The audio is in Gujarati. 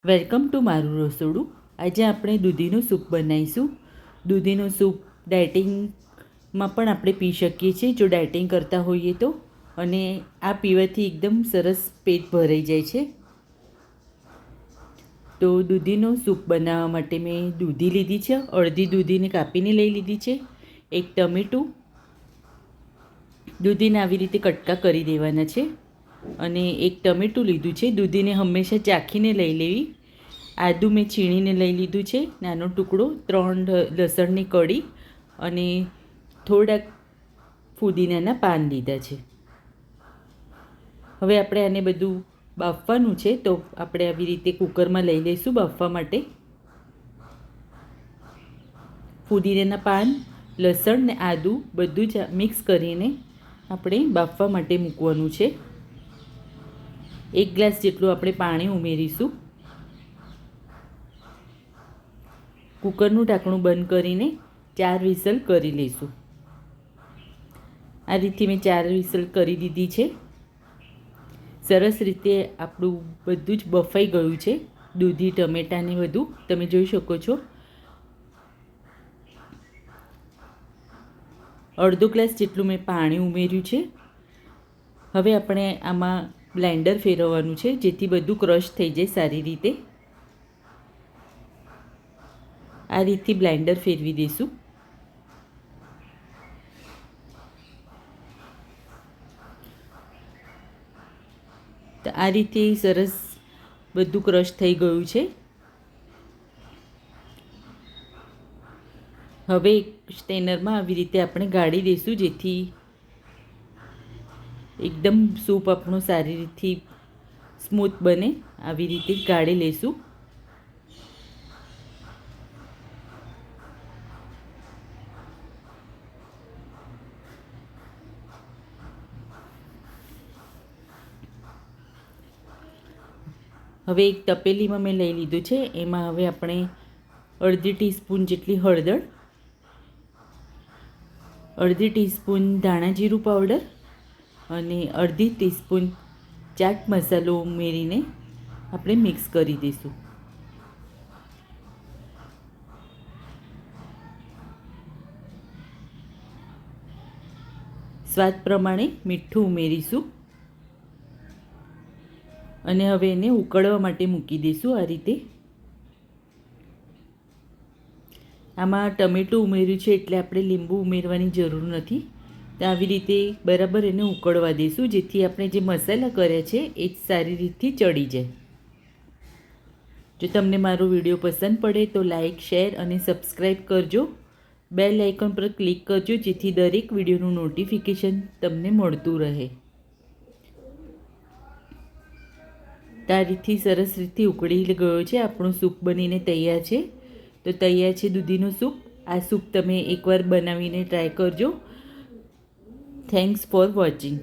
વેલકમ ટુ મારું રસોડું. આજે આપણે દૂધીનું સૂપ બનાવીશું. દૂધીનું સૂપ ડાયટિંગમાં પણ આપણે પી શકીએ છીએ જો ડાયટિંગ કરતા હોઈએ તો. અને આ પીવાથી એકદમ સરસ પેટ ભરાઈ જાય છે. તો દૂધીનો સૂપ બનાવવા માટે મેં દૂધી લીધી છે. અડધી દૂધીને કાપીને લઈ લીધી છે. એક ટમેટું, દૂધીને આવી રીતે કટકા કરી દેવાના છે. અને એક ટમેટું લીધું છે. દૂધીને હંમેશા ચાખીને લઈ લેવી. આદું મેં છીણીને લઈ લીધું છે, નાનો ટુકડો. 3 લસણની કળી અને થોડાક ફુદીનાના પાન લીધા છે. હવે આપણે આને બધું બાફવાનું છે, તો આપણે આવી રીતે કુકરમાં લઈ લઈશું બાફવા માટે. ફુદીનાના પાન, લસણ ને આદું બધું જ મિક્સ કરીને આપણે બાફવા માટે મૂકવાનું છે. 1 ગ્લાસ જેટલું આપણે પાણી ઉમેરીશું. કુકરનું ઢાંકણું બંધ કરીને 4 વિસલ કરી લઈશું. આ રીતે મેં 4 વિસલ કરી દીધી છે. સરસ રીતે આપણું બધું જ બફાઈ ગયું છે. દૂધી, ટમેટાને બધું તમે જોઈ શકો છો. અડધો ગ્લાસ જેટલું મેં પાણી ઉમેર્યું છે. હવે આપણે આમાં બ્લેન્ડર ફેરવવાનું છે, જેથી બધું ક્રશ થઈ જાય સારી રીતે. આ રીતે બ્લેન્ડર ફેરવી દઈશું. તો આ રીતે સરસ બધું ક્રશ થઈ ગયું છે. હવે એક સ્ટેનરમાં આવી રીતે આપણે ગાળી દઈશું, જેથી એકદમ સૂપ આપણો સારી રીતે સ્મૂથ બને. આવી રીતે ગાળી લઈશું. હવે એક તપેલીમાં મેં લઈ લીધું છે. એમાં હવે આપણે અડધી ટીસ્પૂન જેટલી હળદર, અડધી ટીસ્પૂન ધાણા જીરું પાવડર અને અડધી ટીસ્પૂન ચાટ મસાલો ઉમેરીને આપણે મિક્સ કરી દઈશું. સ્વાદ પ્રમાણે મીઠું ઉમેરીશું અને હવે એને ઉકળવા માટે મૂકી દઈશું. આ રીતે આમાં ટમેટું ઉમેર્યું છે એટલે આપણે લીંબુ ઉમેરવાની જરૂર નથી. તો આવી રીતે બરાબર એને ઉકળવા દઈશું, જેથી આપણે જે મસાલા કર્યા છે એ જ સારી રીતે ચડી જાય. જો તમને મારો વિડીયો પસંદ પડે તો લાઈક, શેર અને સબસ્ક્રાઈબ કરજો. બેલ આઇકન પર ક્લિક કરજો, જેથી દરેક વિડીયોનું નોટિફિકેશન તમને મળતું રહે. આ રીતથી સરસ રીતે ઉકળી ગયો છે. આપણું સૂપ બનીને તૈયાર છે. તો તૈયાર છે દૂધીનું સૂપ. આ સૂપ તમે એકવાર બનાવીને ટ્રાય કરજો. Thanks for watching.